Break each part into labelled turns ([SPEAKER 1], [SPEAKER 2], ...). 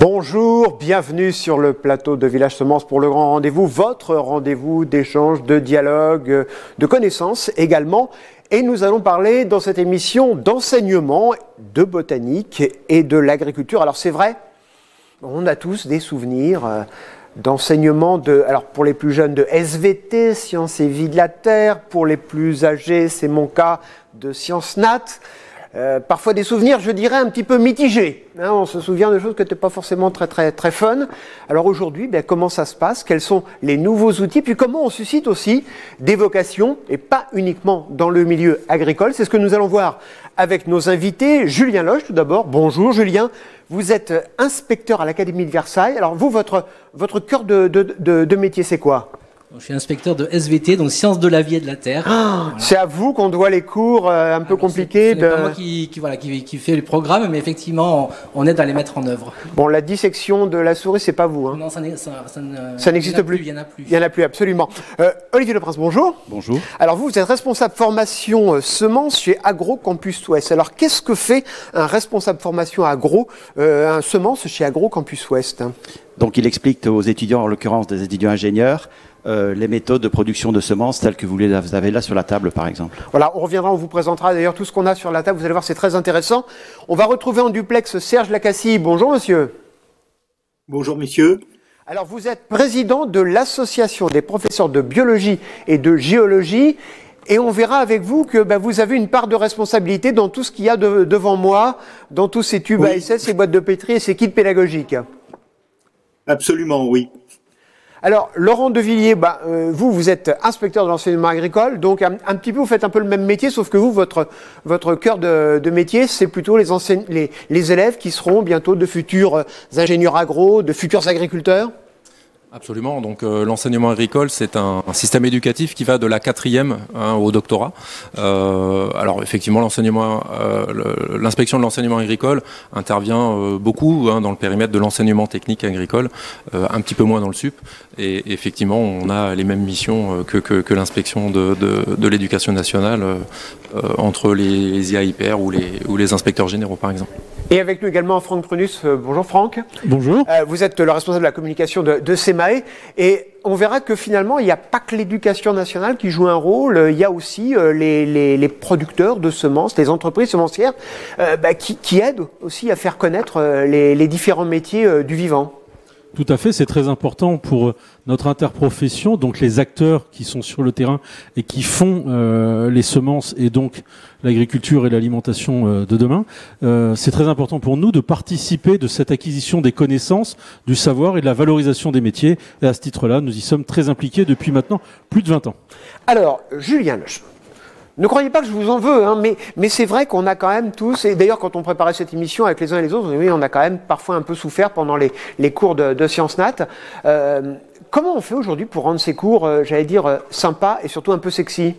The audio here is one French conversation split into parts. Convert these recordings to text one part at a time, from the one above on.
[SPEAKER 1] Bonjour, bienvenue sur le plateau de Village Semences pour le grand rendez-vous, votre rendez-vous d'échange, de dialogue, de connaissances également. Et nous allons parler dans cette émission d'enseignement, de botanique et de l'agriculture. Alors c'est vrai, on a tous des souvenirs d'enseignement, alors pour les plus jeunes de SVT, Sciences et Vie de la Terre, pour les plus âgés, c'est mon cas, de Sciences Nat. Parfois des souvenirs, je dirais, un petit peu mitigés. Hein, on se souvient de choses qui n'étaient pas forcément très fun. Alors aujourd'hui, comment ça se passe? Quels sont les nouveaux outils? Puis comment on suscite aussi des vocations, et pas uniquement dans le milieu agricole? C'est ce que nous allons voir avec nos invités. Julien Loge, tout d'abord. Bonjour Julien. Vous êtes inspecteur à l'Académie de Versailles. Alors vous, votre cœur de métier, c'est quoi?
[SPEAKER 2] Je suis inspecteur de SVT, donc Sciences de la Vie et de la Terre.
[SPEAKER 1] Voilà. C'est à vous qu'on doit les cours un peu compliqués.
[SPEAKER 2] Ce n'est pas moi qui fait les programmes, mais effectivement, on aide à les mettre en œuvre.
[SPEAKER 1] Bon, la dissection de la souris, c'est pas vous. Hein.
[SPEAKER 2] Non, ça
[SPEAKER 1] n'existe plus.
[SPEAKER 2] Il n'y en a plus.
[SPEAKER 1] Il n'y en a plus, absolument. Olivier Leprince, bonjour.
[SPEAKER 3] Bonjour.
[SPEAKER 1] Alors vous êtes responsable formation semences chez Agro Campus Ouest. Alors qu'est-ce que fait un responsable formation un semences chez Agro Campus Ouest?
[SPEAKER 3] Donc il explique aux étudiants, en l'occurrence des étudiants ingénieurs, les méthodes de production de semences telles que vous avez là sur la table par exemple.
[SPEAKER 1] Voilà, on reviendra, on vous présentera d'ailleurs tout ce qu'on a sur la table, vous allez voir c'est très intéressant. On va retrouver en duplex Serge Lacassie. Bonjour monsieur.
[SPEAKER 4] Bonjour monsieur.
[SPEAKER 1] Alors vous êtes président de l'association des professeurs de biologie et de géologie et on verra avec vous que vous avez une part de responsabilité dans tout ce qu'il y a devant moi, dans tous ces tubes ASS, ces boîtes de pétri et ces kits pédagogiques.
[SPEAKER 4] Absolument, oui.
[SPEAKER 1] Alors, Laurent Devilliers, vous êtes inspecteur de l'enseignement agricole, donc un petit peu, vous faites un peu le même métier, sauf que vous, votre cœur de métier, c'est plutôt les élèves qui seront bientôt de futurs ingénieurs agro, de futurs agriculteurs.
[SPEAKER 5] Absolument. Donc l'enseignement agricole, c'est un système éducatif qui va de la 4e au doctorat. Alors effectivement, l'inspection de l'enseignement agricole intervient beaucoup dans le périmètre de l'enseignement technique agricole, un petit peu moins dans le sup. Et effectivement, on a les mêmes missions que l'inspection de l'éducation nationale entre les IAIPR ou les inspecteurs généraux, par exemple.
[SPEAKER 1] Et avec nous également Franck Prunus. Bonjour Franck.
[SPEAKER 6] Bonjour.
[SPEAKER 1] Vous êtes le responsable de la communication de SEMAE et on verra que finalement il n'y a pas que l'éducation nationale qui joue un rôle, il y a aussi les producteurs de semences, les entreprises semencières qui aident aussi à faire connaître les différents métiers du vivant.
[SPEAKER 6] Tout à fait, c'est très important pour notre interprofession, donc les acteurs qui sont sur le terrain et qui font les semences et donc l'agriculture et l'alimentation de demain. C'est très important pour nous de participer de cette acquisition des connaissances, du savoir et de la valorisation des métiers. Et à ce titre-là, nous y sommes très impliqués depuis maintenant plus de 20 ans. Alors, Julien Loge. Ne croyez pas que je vous en veux, hein, mais c'est vrai qu'on a quand même tous, et d'ailleurs quand on préparait cette émission avec les uns et les autres, oui, on a quand même parfois un peu souffert pendant les cours de Sciences Nat. Comment on fait aujourd'hui pour rendre ces cours, j'allais dire, sympas et surtout un peu sexy?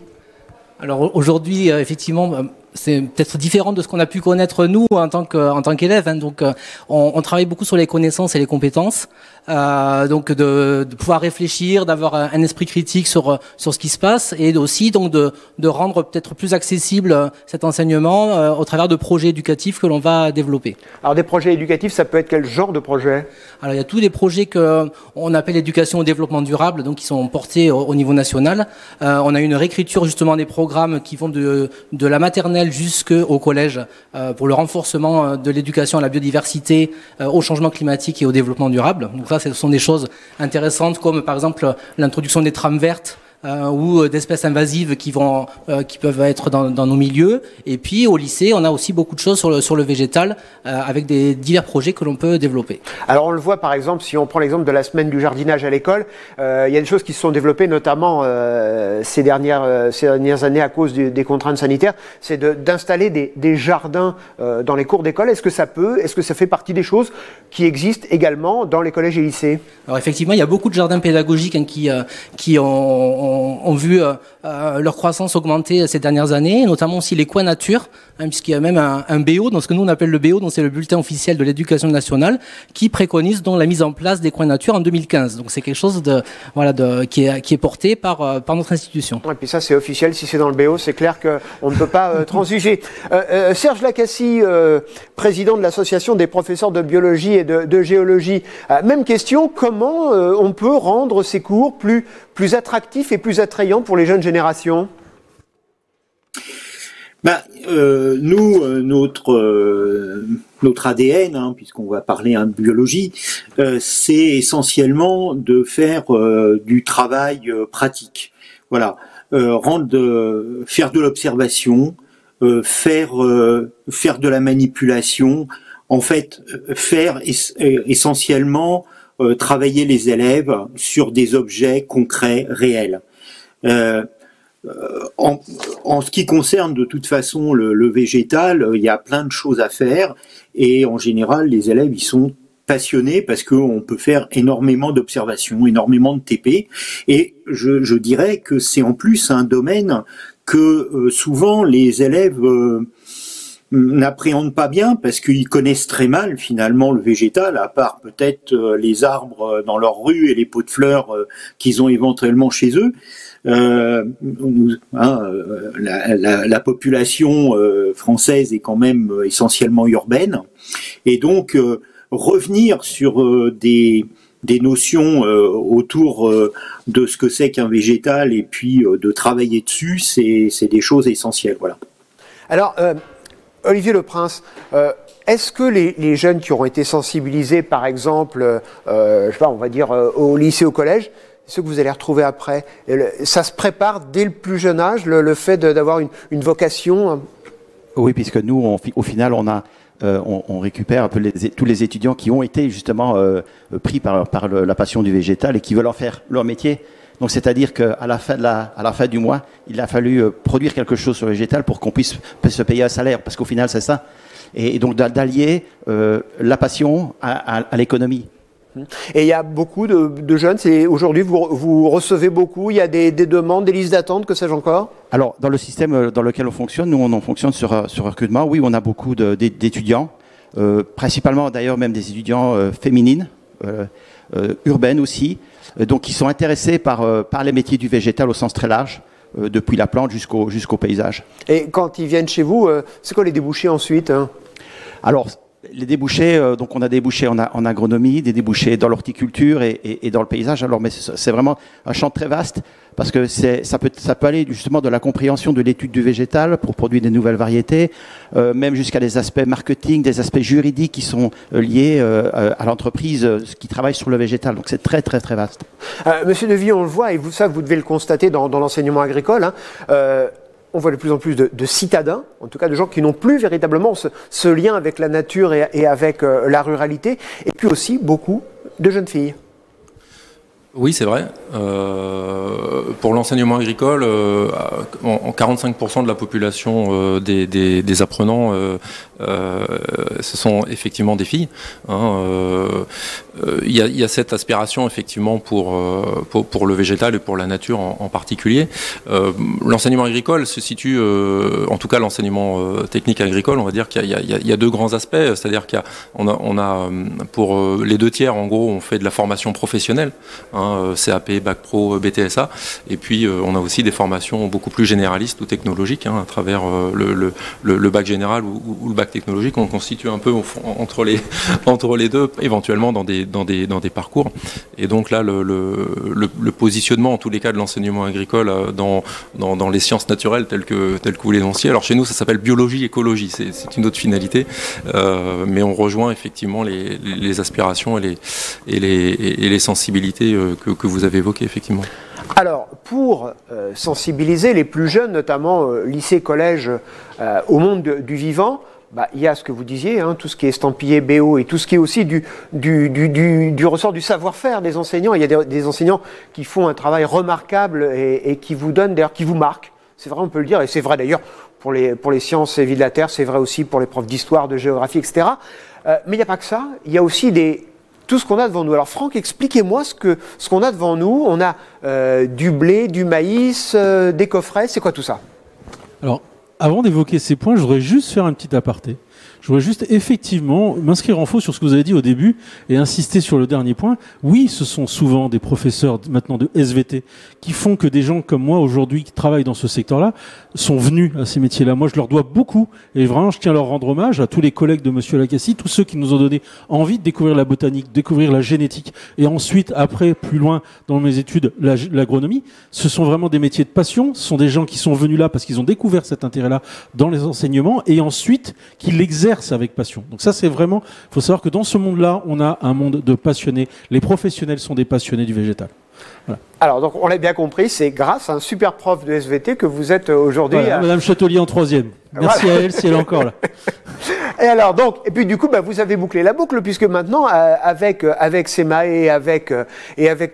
[SPEAKER 2] Alors aujourd'hui, effectivement, c'est peut-être différent de ce qu'on a pu connaître nous en tant qu'élèves. Hein. Donc, on travaille beaucoup sur les connaissances et les compétences. Donc de pouvoir réfléchir, d'avoir un esprit critique sur ce qui se passe et aussi donc de rendre peut-être plus accessible cet enseignement au travers de projets éducatifs que l'on va développer.
[SPEAKER 1] Alors des projets éducatifs, ça peut être quel genre de projet? Alors
[SPEAKER 2] il y a tous les projets qu'on appelle éducation au développement durable, donc qui sont portés au niveau national. On a une réécriture justement des programmes qui vont de la maternelle jusqu'au collège pour le renforcement de l'éducation à la biodiversité, au changement climatique et au développement durable. Donc ça, ce sont des choses intéressantes comme par exemple l'introduction des trames vertes ou d'espèces invasives qui peuvent être dans nos milieux. Et puis au lycée, on a aussi beaucoup de choses sur le végétal avec des divers projets que l'on peut développer.
[SPEAKER 1] Alors on le voit par exemple, si on prend l'exemple de la semaine du jardinage à l'école, il y a des choses qui se sont développées notamment ces dernières années à cause des contraintes sanitaires, c'est d'installer des jardins dans les cours d'école. Est-ce que ça fait partie des choses qui existent également dans les collèges et lycées?
[SPEAKER 2] Alors effectivement, il y a beaucoup de jardins pédagogiques qui ont vu leur croissance augmenter ces dernières années, notamment aussi les coins nature, puisqu'il y a même un BO, donc ce que nous on appelle le BO, donc c'est le bulletin officiel de l'éducation nationale, qui préconise donc la mise en place des coins nature en 2015. Donc c'est quelque chose qui est porté par notre institution.
[SPEAKER 1] Et puis ça c'est officiel, si c'est dans le BO, c'est clair qu'on ne peut pas transiger. Serge Lacassie, président de l'association des professeurs de biologie et de géologie. Même question, comment on peut rendre ces cours plus attractifs et plus attrayants pour les jeunes générations?
[SPEAKER 4] Nous, notre ADN, puisqu'on va parler de biologie, c'est essentiellement de faire du travail pratique. Voilà, faire de l'observation, faire de la manipulation. En fait, faire essentiellement travailler les élèves sur des objets concrets, réels. En ce qui concerne de toute façon le végétal, il y a plein de choses à faire et en général les élèves ils sont passionnés parce qu'on peut faire énormément d'observations, énormément de TP et je dirais que c'est en plus un domaine que souvent les élèves n'appréhendent pas bien parce qu'ils connaissent très mal finalement le végétal, à part peut-être les arbres dans leur rue et les pots de fleurs qu'ils ont éventuellement chez eux. La population française est quand même essentiellement urbaine et donc revenir sur des notions autour de ce que c'est qu'un végétal et puis de travailler dessus, c'est des choses essentielles. Voilà.
[SPEAKER 1] Alors, Olivier Leprince, est-ce que les jeunes qui auront été sensibilisés, par exemple, je sais pas, on va dire au lycée, au collège, ceux que vous allez retrouver après, ça se prépare dès le plus jeune âge, le fait d'avoir une vocation?
[SPEAKER 3] Oui, puisque nous, au final, on récupère un peu tous les étudiants qui ont été justement pris par la passion du végétal et qui veulent en faire leur métier. Donc c'est-à-dire qu'à la fin du mois, il a fallu produire quelque chose sur le végétal pour qu'on puisse se payer un salaire, parce qu'au final c'est ça. Et donc d'allier la passion à l'économie.
[SPEAKER 1] Et il y a beaucoup de jeunes, aujourd'hui vous recevez beaucoup, il y a des demandes, des listes d'attente, que sais-je encore?
[SPEAKER 3] Alors dans le système dans lequel on fonctionne, nous on fonctionne sur recrutement, oui on a beaucoup d'étudiants, principalement d'ailleurs même des étudiants féminines, urbaines aussi, donc qui sont intéressés par les métiers du végétal au sens très large, depuis la plante jusqu'au paysage.
[SPEAKER 1] Et quand ils viennent chez vous, c'est quoi les débouchés ensuite?
[SPEAKER 3] Alors, les débouchés, donc on a des débouchés en agronomie, des débouchés dans l'horticulture et dans le paysage. Alors, mais c'est vraiment un champ très vaste parce que ça peut aller justement de la compréhension de l'étude du végétal pour produire des nouvelles variétés, même jusqu'à des aspects marketing, des aspects juridiques qui sont liés à l'entreprise qui travaille sur le végétal. Donc c'est très très très vaste.
[SPEAKER 1] Monsieur Deville, on le voit et vous devez le constater dans l'enseignement agricole. On voit de plus en plus de citadins, en tout cas de gens qui n'ont plus véritablement ce lien avec la nature et avec la ruralité, et puis aussi beaucoup de jeunes filles.
[SPEAKER 5] Oui, c'est vrai. Pour l'enseignement agricole, 45% de la population des apprenants, ce sont effectivement des filles. Il y a cette aspiration effectivement pour le végétal et pour la nature en particulier. L'enseignement agricole se situe, en tout cas l'enseignement technique agricole, on va dire qu'il y a deux grands aspects, c'est-à-dire qu'on a pour les 2 tiers, en gros, on fait de la formation professionnelle. CAP, Bac Pro, BTSA, et puis on a aussi des formations beaucoup plus généralistes ou technologiques à travers le bac général ou le bac technologique. On constitue un peu entre les deux, éventuellement dans des parcours. Et donc là, le positionnement, en tous les cas, de l'enseignement agricole dans les sciences naturelles telles que vous l'énonciez. Alors chez nous, ça s'appelle biologie, écologie, c'est une autre finalité, mais on rejoint effectivement les aspirations et les sensibilités que vous avez évoqué, effectivement.
[SPEAKER 1] Alors, pour sensibiliser les plus jeunes, notamment lycée, collège, au monde du vivant, il y a ce que vous disiez, hein, tout ce qui est estampillé BO et tout ce qui est aussi du ressort du savoir-faire des enseignants. Il y a des enseignants qui font un travail remarquable et qui vous donnent, d'ailleurs, qui vous marquent. C'est vrai, on peut le dire, et c'est vrai d'ailleurs pour les sciences et vie de la Terre, c'est vrai aussi pour les profs d'histoire, de géographie, etc. Mais il n'y a pas que ça, il y a aussi tout ce qu'on a devant nous. Alors Franck, expliquez-moi ce qu'on a devant nous. On a du blé, du maïs, des coffrets, c'est quoi tout ça?
[SPEAKER 6] Alors, avant d'évoquer ces points, je voudrais juste faire un petit aparté. Je voudrais juste effectivement m'inscrire en faux sur ce que vous avez dit au début et insister sur le dernier point. Oui, ce sont souvent des professeurs maintenant de SVT qui font que des gens comme moi aujourd'hui qui travaillent dans ce secteur-là sont venus à ces métiers-là. Moi, je leur dois beaucoup et vraiment, je tiens à leur rendre hommage à tous les collègues de Monsieur Lacassie, tous ceux qui nous ont donné envie de découvrir la botanique, découvrir la génétique et ensuite, après, plus loin dans mes études, l'agronomie. Ce sont vraiment des métiers de passion. Ce sont des gens qui sont venus là parce qu'ils ont découvert cet intérêt-là dans les enseignements et ensuite qui l'exercent avec passion. Donc ça, c'est vraiment, il faut savoir que dans ce monde-là, on a un monde de passionnés. Les professionnels sont des passionnés du végétal. Voilà.
[SPEAKER 1] Alors, donc, on l'a bien compris, c'est grâce à un super prof de SVT que vous êtes aujourd'hui.
[SPEAKER 6] Voilà, Madame Châtelier en 3e. Merci à elle si elle est encore là.
[SPEAKER 1] Et alors, donc, et puis du coup, vous avez bouclé la boucle, puisque maintenant, avec SEMA et avec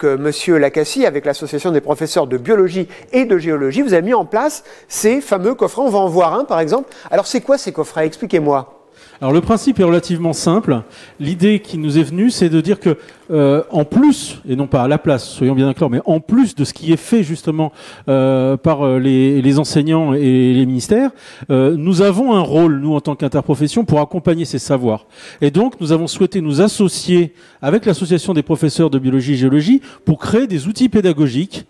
[SPEAKER 1] Monsieur Lacassie, avec l'association des professeurs de biologie et de géologie, vous avez mis en place ces fameux coffrets. On va en voir un, par exemple. Alors, c'est quoi ces coffrets? Expliquez-moi.
[SPEAKER 6] Alors le principe est relativement simple. L'idée qui nous est venue, c'est de dire que en plus, et non pas à la place, soyons bien d'accord, mais en plus de ce qui est fait justement par les enseignants et les ministères, nous avons un rôle, nous en tant qu'interprofession, pour accompagner ces savoirs. Et donc nous avons souhaité nous associer avec l'association des professeurs de biologie et géologie pour créer des outils pédagogiques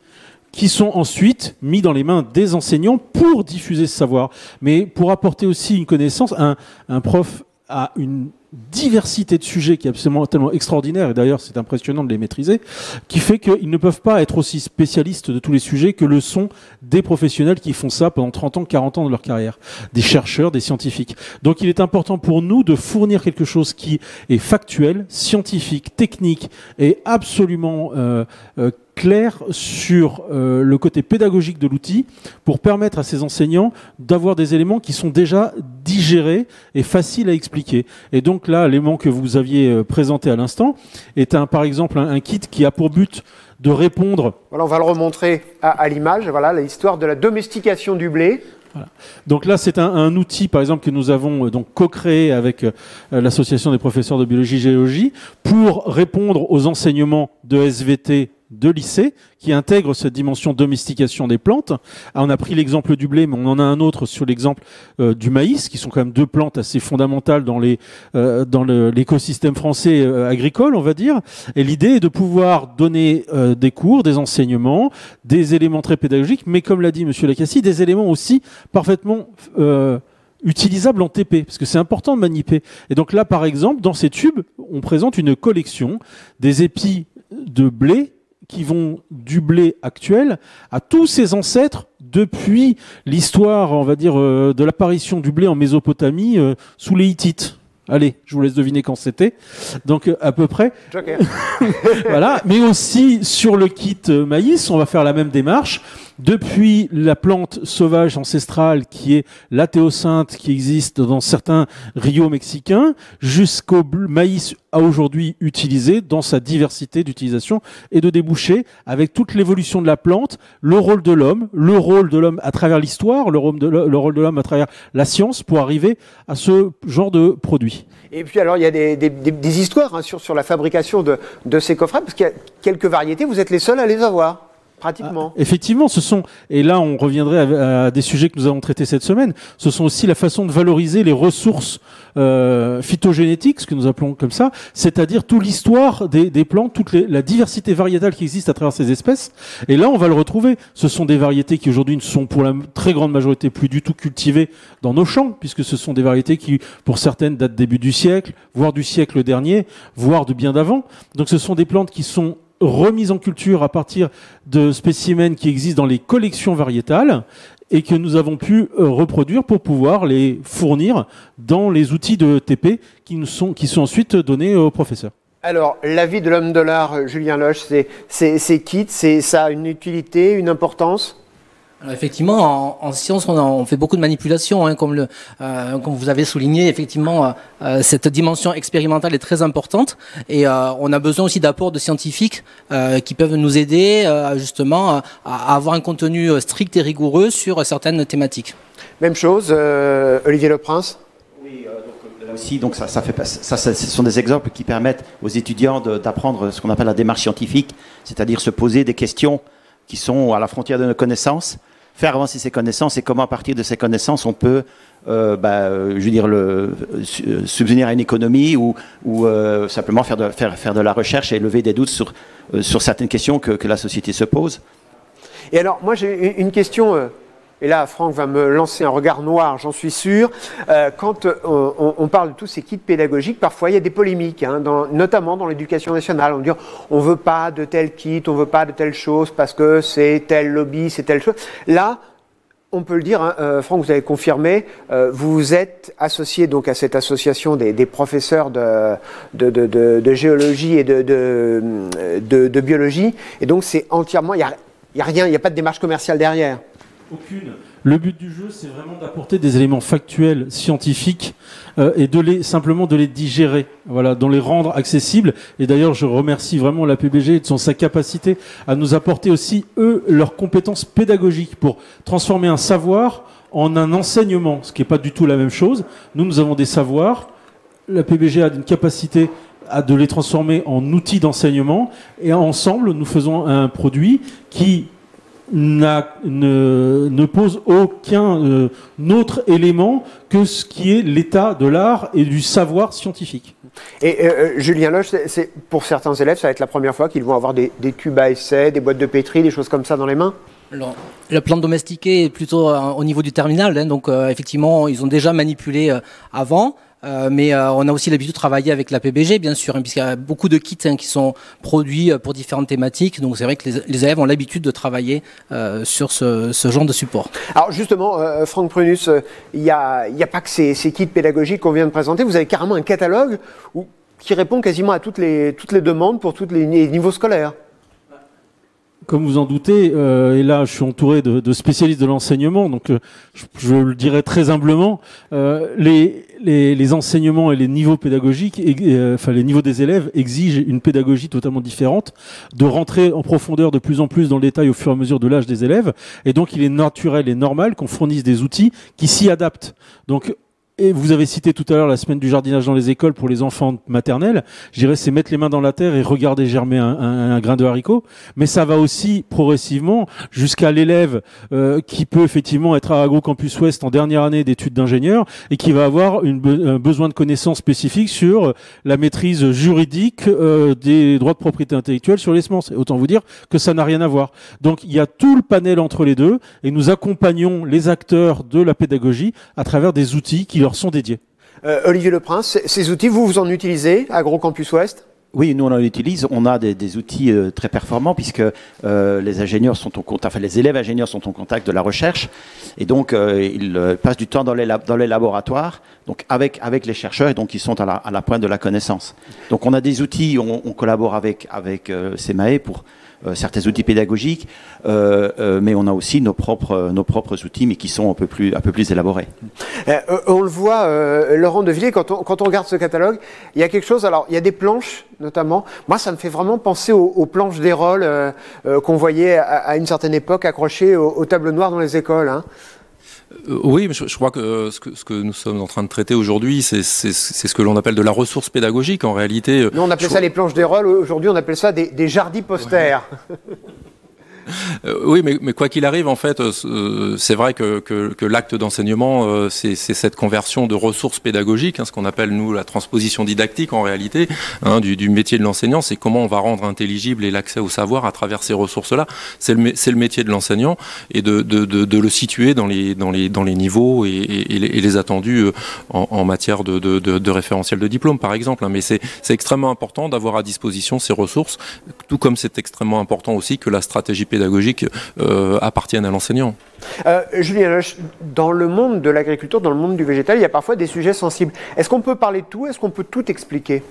[SPEAKER 6] qui sont ensuite mis dans les mains des enseignants pour diffuser ce savoir, mais pour apporter aussi une connaissance. Un prof a une diversité de sujets qui est absolument tellement extraordinaire, et d'ailleurs c'est impressionnant de les maîtriser, qui fait qu'ils ne peuvent pas être aussi spécialistes de tous les sujets que le sont des professionnels qui font ça pendant 30 ans, 40 ans de leur carrière, des chercheurs, des scientifiques. Donc il est important pour nous de fournir quelque chose qui est factuel, scientifique, technique et absolument clair sur le côté pédagogique de l'outil pour permettre à ces enseignants d'avoir des éléments qui sont déjà digérés et faciles à expliquer. Et donc là, l'élément que vous aviez présenté à l'instant est par exemple un kit qui a pour but de répondre...
[SPEAKER 1] Voilà, on va le remontrer à l'image, voilà, l'histoire de la domestication du blé.
[SPEAKER 6] Voilà. Donc là, c'est un outil, par exemple, que nous avons donc co-créé avec l'association des professeurs de biologie et géologie pour répondre aux enseignements de SVT de lycée qui intègre cette dimension domestication des plantes. Alors, on a pris l'exemple du blé, mais on en a un autre sur l'exemple du maïs, qui sont quand même deux plantes assez fondamentales dans l'écosystème français agricole, on va dire. Et l'idée est de pouvoir donner des cours, des enseignements, des éléments très pédagogiques, mais comme l'a dit Monsieur Lacassie, des éléments aussi parfaitement utilisable en TP, parce que c'est important de manipuler. Et donc là, par exemple, dans ces tubes, on présente une collection des épis de blé qui vont du blé actuel à tous ses ancêtres depuis l'histoire, on va dire, de l'apparition du blé en Mésopotamie sous les Hittites. Allez, je vous laisse deviner quand c'était. Donc, à peu près.
[SPEAKER 1] Joker.
[SPEAKER 6] Voilà. Mais aussi, sur le kit maïs, on va faire la même démarche. Depuis la plante sauvage ancestrale qui est la théocinthe qui existe dans certains rios mexicains jusqu'au maïs à aujourd'hui utilisé dans sa diversité d'utilisation et de débouchés avec toute l'évolution de la plante, le rôle de l'homme à travers l'histoire, le rôle de l'homme à travers la science pour arriver à ce genre de produit.
[SPEAKER 1] Et puis alors il y a des histoires sur la fabrication de ces coffrets parce qu'il y a quelques variétés, vous êtes les seuls à les avoir. Pratiquement.
[SPEAKER 6] Effectivement, et là on reviendrait à des sujets que nous avons traités cette semaine, ce sont aussi la façon de valoriser les ressources phytogénétiques, ce que nous appelons comme ça, c'est-à-dire toute l'histoire des plantes, la diversité variétale qui existe à travers ces espèces. Et là on va le retrouver. Ce sont des variétés qui aujourd'hui ne sont pour la très grande majorité plus du tout cultivées dans nos champs, puisque ce sont des variétés qui pour certaines datent début du siècle, voire du siècle dernier, voire de bien d'avant. Donc ce sont des plantes qui sont remise en culture à partir de spécimens qui existent dans les collections variétales et que nous avons pu reproduire pour pouvoir les fournir dans les outils de TP qui sont ensuite donnés aux professeurs.
[SPEAKER 1] Alors, la vie de l'homme de l'art, Julien Loche, c'est quitte, ça a une utilité, une importance?
[SPEAKER 2] Alors effectivement, en science, on fait beaucoup de manipulations, hein, comme vous avez souligné. Effectivement, cette dimension expérimentale est très importante, et on a besoin aussi d'apports de scientifiques qui peuvent nous aider justement à avoir un contenu strict et rigoureux sur certaines thématiques.
[SPEAKER 1] Même chose, Olivier Leprince.
[SPEAKER 3] Oui, là aussi, donc ce sont des exemples qui permettent aux étudiants d'apprendre ce qu'on appelle la démarche scientifique, c'est-à-dire se poser des questions qui sont à la frontière de nos connaissances, faire avancer ces connaissances et comment à partir de ces connaissances on peut, je veux dire, subvenir à une économie ou simplement faire de la recherche et lever des doutes sur certaines questions que la société se pose.
[SPEAKER 1] Et alors, moi j'ai une question, et là Franck va me lancer un regard noir, j'en suis sûr. Quand on parle de tous ces kits pédagogiques, parfois il y a des polémiques, hein, notamment dans l'éducation nationale. On dit on ne veut pas de tel kit, on ne veut pas de telle chose parce que c'est tel lobby, c'est telle chose. Là, on peut le dire, hein, Franck, vous avez confirmé, vous êtes associé donc à cette association des professeurs de géologie et de biologie, et donc c'est entièrement, il n'y a rien, il n'y a pas de démarche commerciale derrière.
[SPEAKER 6] Aucune. Le but du jeu, c'est vraiment d'apporter des éléments factuels, scientifiques, et simplement de les digérer, voilà, de les rendre accessibles. Et d'ailleurs, je remercie vraiment la PBG de sa capacité à nous apporter aussi, eux, leurs compétences pédagogiques pour transformer un savoir en un enseignement, ce qui n'est pas du tout la même chose. Nous avons des savoirs, la PBG a une capacité de les transformer en outils d'enseignement, et ensemble, nous faisons un produit qui ne pose aucun autre élément que ce qui est l'état de l'art et du savoir scientifique.
[SPEAKER 1] Et Julien Loche, pour certains élèves, ça va être la première fois qu'ils vont avoir des tubes à essai, des boîtes de pétri, des choses comme ça dans les mains?
[SPEAKER 2] La plante domestiquée est plutôt au niveau du terminal, hein, donc effectivement, ils ont déjà manipulé avant. Mais on a aussi l'habitude de travailler avec la PBG, bien sûr, hein, puisqu'il y a beaucoup de kits qui sont produits pour différentes thématiques. Donc c'est vrai que les élèves ont l'habitude de travailler sur ce genre de support. Alors
[SPEAKER 1] justement, Franck Prunus, il n'y a pas que ces kits pédagogiques qu'on vient de présenter. Vous avez carrément un catalogue qui répond quasiment à toutes les demandes pour tous les niveaux scolaires.
[SPEAKER 6] Comme vous en doutez, et là je suis entouré de spécialistes de l'enseignement, donc je le dirais très humblement, les enseignements et les niveaux pédagogiques, enfin les niveaux des élèves exigent une pédagogie totalement différente, de rentrer en profondeur de plus en plus dans le détail au fur et à mesure de l'âge des élèves, et donc il est naturel et normal qu'on fournisse des outils qui s'y adaptent. Donc, et vous avez cité tout à l'heure la semaine du jardinage dans les écoles pour les enfants maternels. Je dirais c'est mettre les mains dans la terre et regarder germer un grain de haricot. Mais ça va aussi progressivement jusqu'à l'élève qui peut effectivement être à AgroCampus Ouest en dernière année d'études d'ingénieur et qui va avoir un besoin de connaissances spécifiques sur la maîtrise juridique des droits de propriété intellectuelle sur les semences. Et autant vous dire que ça n'a rien à voir. Donc il y a tout le panel entre les deux et nous accompagnons les acteurs de la pédagogie à travers des outils qui leur sont dédiés.
[SPEAKER 1] Olivier Leprince, ces outils, vous en utilisez à AgroCampus Ouest?
[SPEAKER 3] Oui, nous on en utilise. On a des outils très performants puisque les ingénieurs sont les élèves ingénieurs sont en contact de la recherche et donc ils passent du temps dans les laboratoires, donc avec les chercheurs et donc ils sont à la pointe de la connaissance. Donc on a des outils, on collabore avec CMAE pour certains outils pédagogiques, mais on a aussi nos propres outils, mais qui sont un peu plus élaborés.
[SPEAKER 1] On le voit, Laurent Devilliers, quand on regarde ce catalogue, il y a quelque chose, alors il y a des planches notamment, moi ça me fait vraiment penser aux planches d'Érol qu'on voyait à une certaine époque accrochées au tableau noir dans les écoles, hein.
[SPEAKER 5] Oui, mais je crois que ce que nous sommes en train de traiter aujourd'hui, c'est ce que l'on appelle de la ressource pédagogique. En réalité,
[SPEAKER 1] nous on appelait ça les planches d'Érol, aujourd'hui on appelle ça des jardiposters.
[SPEAKER 5] Oui, mais quoi qu'il arrive, en fait, c'est vrai que l'acte d'enseignement, c'est cette conversion de ressources pédagogiques, hein, ce qu'on appelle, nous, la transposition didactique, en réalité, hein, du métier de l'enseignant. C'est comment on va rendre intelligible et l'accès au savoir à travers ces ressources-là. C'est le métier de l'enseignant, et de le situer dans les niveaux et les attendus en matière de référentiel de diplôme, par exemple. Hein. Mais c'est extrêmement important d'avoir à disposition ces ressources, tout comme c'est extrêmement important aussi que la stratégie pédagogique appartiennent à l'enseignant.
[SPEAKER 1] Julien Loche, dans le monde de l'agriculture, dans le monde du végétal, il y a parfois des sujets sensibles. Est-ce qu'on peut parler de tout? Est-ce qu'on peut tout expliquer?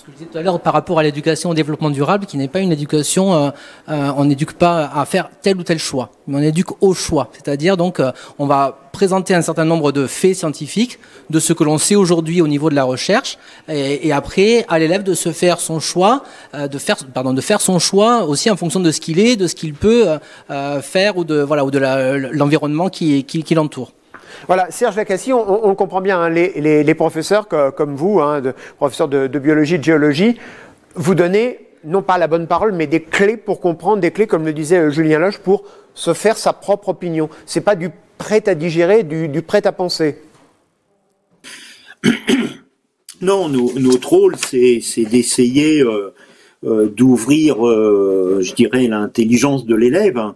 [SPEAKER 2] Ce que je disais tout à l'heure par rapport à l'éducation au développement durable, qui n'est pas une éducation, on n'éduque pas à faire tel ou tel choix, mais on éduque au choix. C'est-à-dire donc, on va présenter un certain nombre de faits scientifiques de ce que l'on sait aujourd'hui au niveau de la recherche, et après à l'élève de se faire son choix, de faire son choix aussi en fonction de ce qu'il est, de ce qu'il peut faire ou de l'environnement qui l'entoure.
[SPEAKER 1] Voilà, Serge Lacassie, on le comprend bien, hein, les professeurs comme vous, hein, professeurs de biologie, de géologie, vous donnez non pas la bonne parole, mais des clés pour comprendre, des clés, comme le disait Julien Loche, pour se faire sa propre opinion. C'est pas du prêt à digérer, du prêt à penser.
[SPEAKER 4] Non, notre rôle, c'est d'essayer d'ouvrir, je dirais, l'intelligence de l'élève, hein,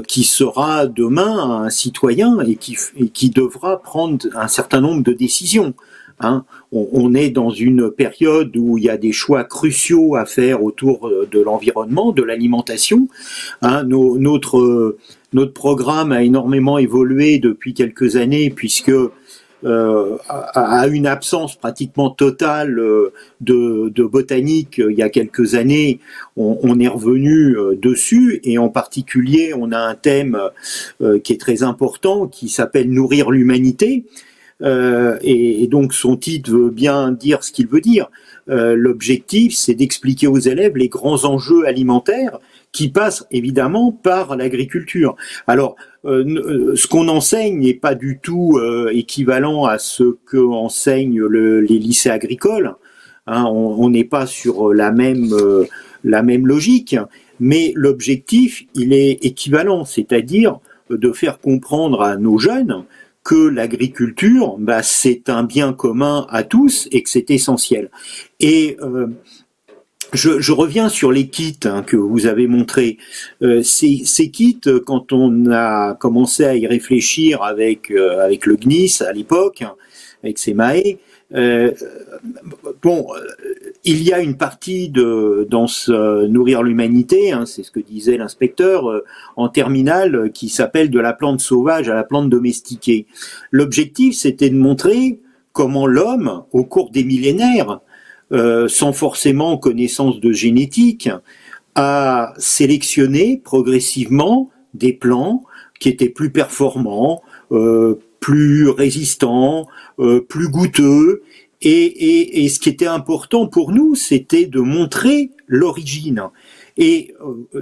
[SPEAKER 4] qui sera demain un citoyen et qui devra prendre un certain nombre de décisions. Hein. On est dans une période où il y a des choix cruciaux à faire autour de l'environnement, de l'alimentation. Hein. Notre programme a énormément évolué depuis quelques années puisque à une absence pratiquement totale de botanique il y a quelques années, on est revenu dessus, et en particulier on a un thème qui est très important qui s'appelle Nourrir l'humanité, et donc son titre veut bien dire ce qu'il veut dire. L'objectif, c'est d'expliquer aux élèves les grands enjeux alimentaires qui passent évidemment par l'agriculture. Alors, ce qu'on enseigne n'est pas du tout équivalent à ce que enseignent les lycées agricoles. Hein, on n'est pas sur la même logique, mais l'objectif, il est équivalent, c'est-à-dire de faire comprendre à nos jeunes que l'agriculture, c'est un bien commun à tous et que c'est essentiel. Et je reviens sur les kits, hein, que vous avez montrés. Ces kits, quand on a commencé à y réfléchir avec le GNIS à l'époque, avec SEMAE, il y a une partie dans ce Nourrir l'humanité, hein, c'est ce que disait l'inspecteur, en terminale, qui s'appelle de la plante sauvage à la plante domestiquée. L'objectif, c'était de montrer comment l'homme, au cours des millénaires, sans forcément connaissance de génétique, a sélectionné progressivement des plants qui étaient plus performants, plus résistants, plus goûteux, et ce qui était important pour nous, c'était de montrer l'origine. Et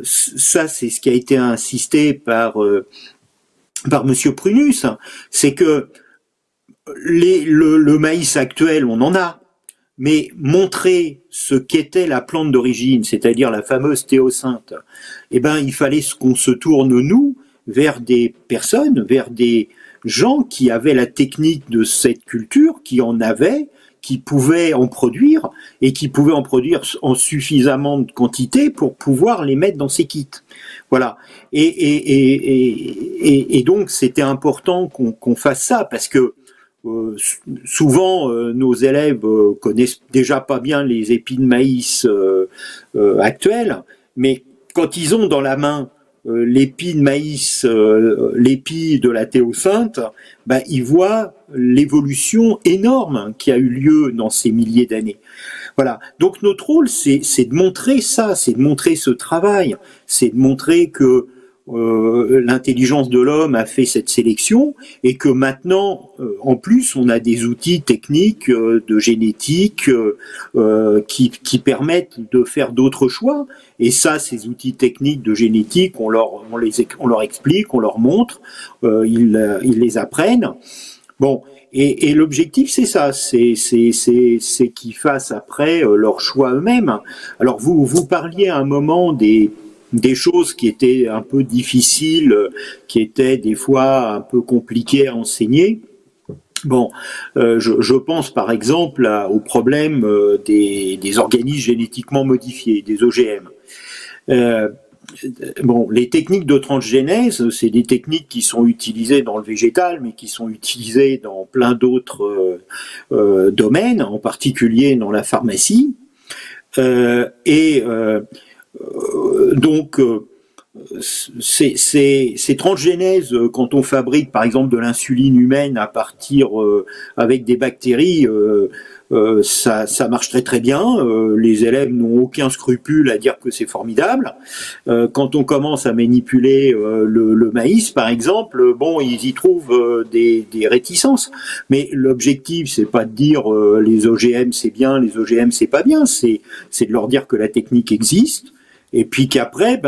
[SPEAKER 4] ça, c'est ce qui a été insisté par Monsieur Prunus, c'est que le maïs actuel, on en a, mais montrer ce qu'était la plante d'origine, c'est-à-dire la fameuse théocynthe, il fallait qu'on se tourne, nous, vers des personnes, vers des gens qui avaient la technique de cette culture, qui en avaient, qui pouvaient en produire, et qui pouvaient en produire en suffisamment de quantité pour pouvoir les mettre dans ces kits. Voilà. Et donc, c'était important qu'on fasse ça, parce que souvent, nos élèves connaissent déjà pas bien les épis de maïs actuels, mais quand ils ont dans la main l'épi de maïs, l'épi de la théocynthe, ils voient l'évolution énorme qui a eu lieu dans ces milliers d'années. Voilà. Donc notre rôle, c'est de montrer ça, c'est de montrer ce travail, c'est de montrer que l'intelligence de l'homme a fait cette sélection, et que maintenant, en plus, on a des outils techniques de génétique qui permettent de faire d'autres choix. Et ça, ces outils techniques de génétique, on leur explique, on leur montre, ils les apprennent. Bon, et l'objectif, c'est ça, c'est qu'ils fassent après leur choix eux-mêmes. Alors vous parliez à un moment des choses qui étaient un peu difficiles, qui étaient des fois un peu compliquées à enseigner. Bon, je pense par exemple au problème des organismes génétiquement modifiés, des OGM. Les techniques de transgénèse, c'est des techniques qui sont utilisées dans le végétal, mais qui sont utilisées dans plein d'autres domaines, en particulier dans la pharmacie. Donc, ces transgénèses, quand on fabrique par exemple de l'insuline humaine à partir avec des bactéries, ça marche très très bien. Les élèves n'ont aucun scrupule à dire que c'est formidable. Quand on commence à manipuler le maïs, par exemple, bon, ils y trouvent des réticences. Mais l'objectif, c'est pas de dire les OGM c'est bien, les OGM c'est pas bien. C'est de leur dire que la technique existe. Et puis qu'après,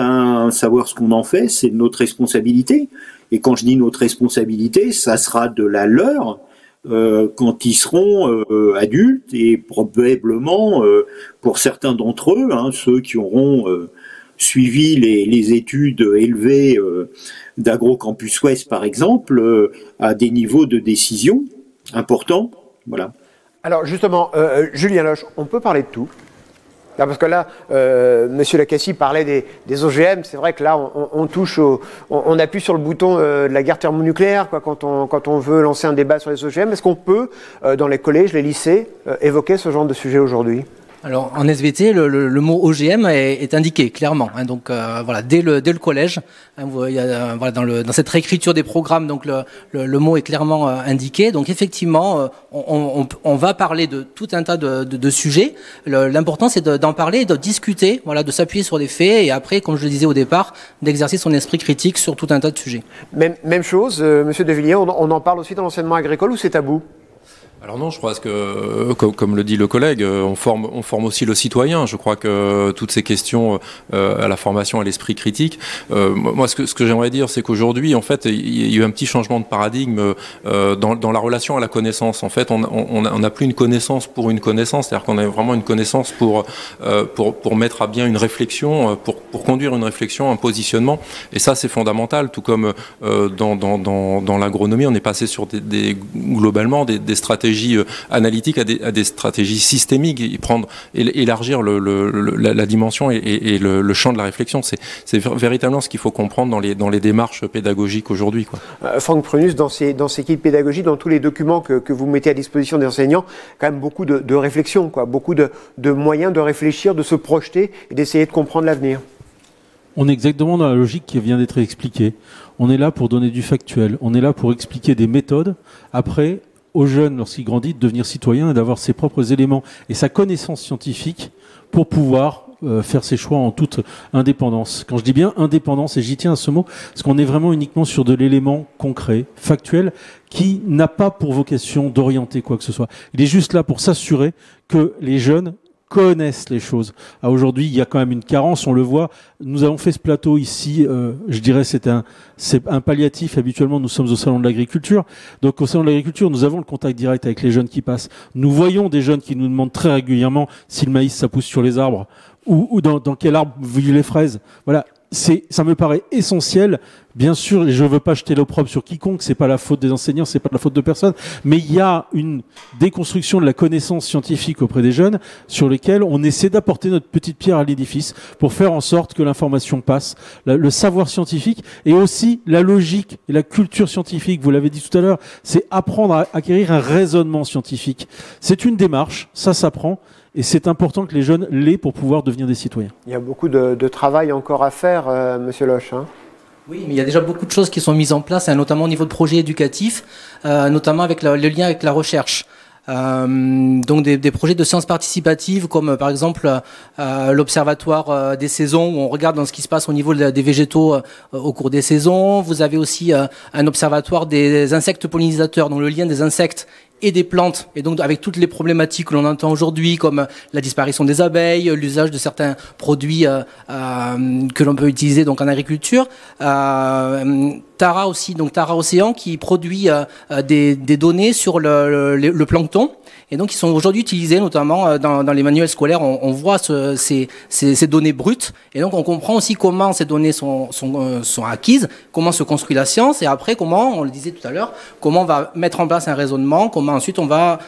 [SPEAKER 4] savoir ce qu'on en fait, c'est notre responsabilité. Et quand je dis notre responsabilité, ça sera de la leur quand ils seront adultes et probablement, pour certains d'entre eux, ceux qui auront suivi les études élevées d'AgroCampus Ouest, par exemple, à des niveaux de décision importants. Voilà.
[SPEAKER 1] Alors justement, Julien Loche, on peut parler de tout. Là, parce que là, Monsieur Lacassie parlait des OGM. C'est vrai que là, on touche on appuie sur le bouton de la guerre thermonucléaire, quoi, quand on veut lancer un débat sur les OGM. Est-ce qu'on peut, dans les collèges, les lycées, évoquer ce genre de sujet aujourd'hui ?
[SPEAKER 2] Alors en SVT, le mot OGM est indiqué clairement. Donc voilà, dès le collège, voilà, dans cette réécriture des programmes, donc le mot est clairement indiqué. Donc effectivement, on va parler de tout un tas de sujets. L'important c'est d'en parler, de discuter, voilà, de s'appuyer sur des faits et après, comme je le disais au départ, d'exercer son esprit critique sur tout un tas de sujets.
[SPEAKER 1] Même chose, Monsieur De Villiers, on en parle aussi dans l'enseignement agricole ou c'est tabou ?
[SPEAKER 5] Alors non, je crois que, comme le dit le collègue, on forme aussi le citoyen. Je crois que toutes ces questions à la formation, à l'esprit critique, moi ce que j'aimerais dire, c'est qu'aujourd'hui, en fait, il y a eu un petit changement de paradigme dans la relation à la connaissance. En fait, on n'a plus une connaissance pour une connaissance, c'est-à-dire qu'on a vraiment une connaissance pour mettre à bien une réflexion, pour conduire une réflexion, un positionnement. Et ça, c'est fondamental. Tout comme dans l'agronomie, on est passé sur globalement des stratégies analytiques à des stratégies systémiques, élargir la dimension et le champ de la réflexion. C'est véritablement ce qu'il faut comprendre dans les démarches pédagogiques aujourd'hui, quoi.
[SPEAKER 1] Franck Prunus, dans ces kits pédagogiques, dans tous les documents que vous mettez à disposition des enseignants, quand même beaucoup de réflexion, quoi, beaucoup de moyens de réfléchir, de se projeter et d'essayer de comprendre l'avenir.
[SPEAKER 6] On est exactement dans la logique qui vient d'être expliquée. On est là pour donner du factuel, on est là pour expliquer des méthodes. Après, aux jeunes, lorsqu'ils grandissent, de devenir citoyen et d'avoir ses propres éléments et sa connaissance scientifique pour pouvoir faire ses choix en toute indépendance. Quand je dis bien indépendance, et j'y tiens à ce mot, parce qu'on est vraiment uniquement sur de l'élément concret, factuel, qui n'a pas pour vocation d'orienter quoi que ce soit. Il est juste là pour s'assurer que les jeunes connaissent les choses. Aujourd'hui, il y a quand même une carence, on le voit. Nous avons fait ce plateau ici, je dirais c'est un palliatif. Habituellement, nous sommes au Salon de l'Agriculture. Donc au Salon de l'Agriculture, nous avons le contact direct avec les jeunes qui passent. Nous voyons des jeunes qui nous demandent très régulièrement si le maïs, ça pousse sur les arbres ou dans quel arbre vivent les fraises. Voilà. Ça me paraît essentiel. Bien sûr, je ne veux pas jeter l'opprobre sur quiconque, c'est pas la faute des enseignants, c'est pas la faute de personne, mais il y a une déconstruction de la connaissance scientifique auprès des jeunes sur lesquels on essaie d'apporter notre petite pierre à l'édifice pour faire en sorte que l'information passe, le savoir scientifique et aussi la logique et la culture scientifique, vous l'avez dit tout à l'heure, c'est apprendre à acquérir un raisonnement scientifique. C'est une démarche, ça s'apprend. Et c'est important que les jeunes l'aient pour pouvoir devenir des citoyens.
[SPEAKER 1] Il y a beaucoup de travail encore à faire, Monsieur Loche.
[SPEAKER 2] Oui, mais il y a déjà beaucoup de choses qui sont mises en place, notamment au niveau de projets éducatifs, notamment avec le lien avec la recherche. Donc des projets de sciences participatives comme par exemple l'observatoire des saisons où on regarde dans ce qui se passe au niveau des végétaux au cours des saisons. Vous avez aussi un observatoire des insectes pollinisateurs, donc le lien des insectes et des plantes, et donc avec toutes les problématiques que l'on entend aujourd'hui, comme la disparition des abeilles, l'usage de certains produits que l'on peut utiliser donc en agriculture. Tara aussi, donc Tara Océan, qui produit des données sur le plancton, et donc ils sont aujourd'hui utilisés notamment dans les manuels scolaires. On voit ces données brutes, et donc on comprend aussi comment ces données sont acquises, comment se construit la science, et après comment, on le disait tout à l'heure, comment on va mettre en place un raisonnement, comment ensuite on va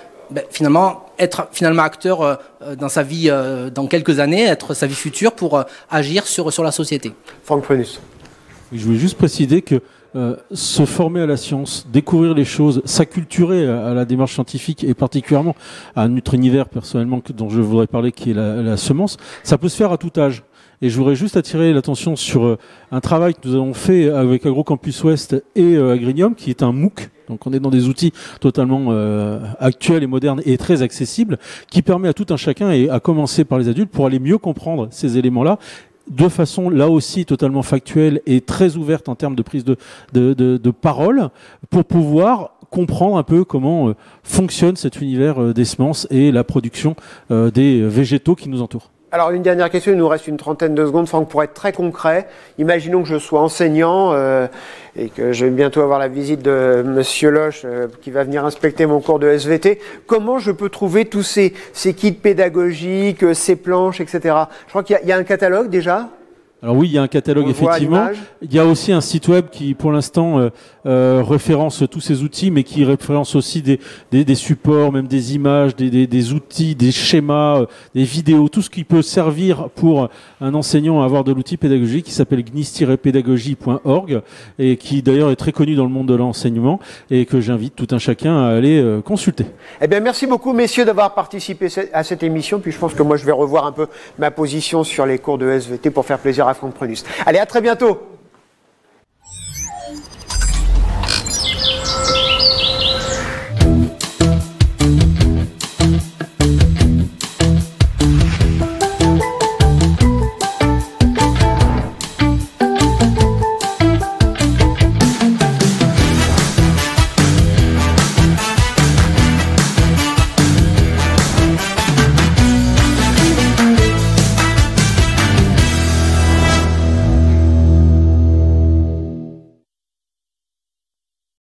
[SPEAKER 2] finalement être acteur dans sa vie dans quelques années, être sa vie future pour agir sur la société.
[SPEAKER 1] Franck Prunus.
[SPEAKER 6] Je voulais juste préciser que se former à la science, découvrir les choses, s'acculturer à la démarche scientifique et particulièrement à notre univers personnellement dont je voudrais parler qui est la semence, ça peut se faire à tout âge. Et je voudrais juste attirer l'attention sur un travail que nous avons fait avec AgroCampus Ouest et Agrinium, qui est un MOOC. Donc on est dans des outils totalement actuels et modernes et très accessibles, qui permet à tout un chacun, et à commencer par les adultes, pour aller mieux comprendre ces éléments-là, de façon là aussi totalement factuelle et très ouverte en termes de prise de parole, pour pouvoir comprendre un peu comment fonctionne cet univers des semences et la production des végétaux qui nous entourent.
[SPEAKER 1] Alors, une dernière question, il nous reste une trentaine de secondes, Franck, pour être très concret. Imaginons que je sois enseignant et que je vais bientôt avoir la visite de Monsieur Loche qui va venir inspecter mon cours de SVT. Comment je peux trouver tous ces kits pédagogiques, ces planches, etc. Je crois qu'il y a un catalogue déjà.
[SPEAKER 6] Alors oui, il y a un catalogue, effectivement. Il y a aussi un site web qui, pour l'instant, référence tous ces outils, mais qui référence aussi des supports, même des images, des outils, des schémas, des vidéos, tout ce qui peut servir pour un enseignant à avoir de l'outil pédagogique, qui s'appelle gnis-pédagogie.org, et qui d'ailleurs est très connu dans le monde de l'enseignement, et que j'invite tout un chacun à aller consulter.
[SPEAKER 1] Eh bien, merci beaucoup, messieurs, d'avoir participé à cette émission. Puis je pense que moi, je vais revoir un peu ma position sur les cours de SVT pour faire plaisir à Franck Prenus. Allez, à très bientôt.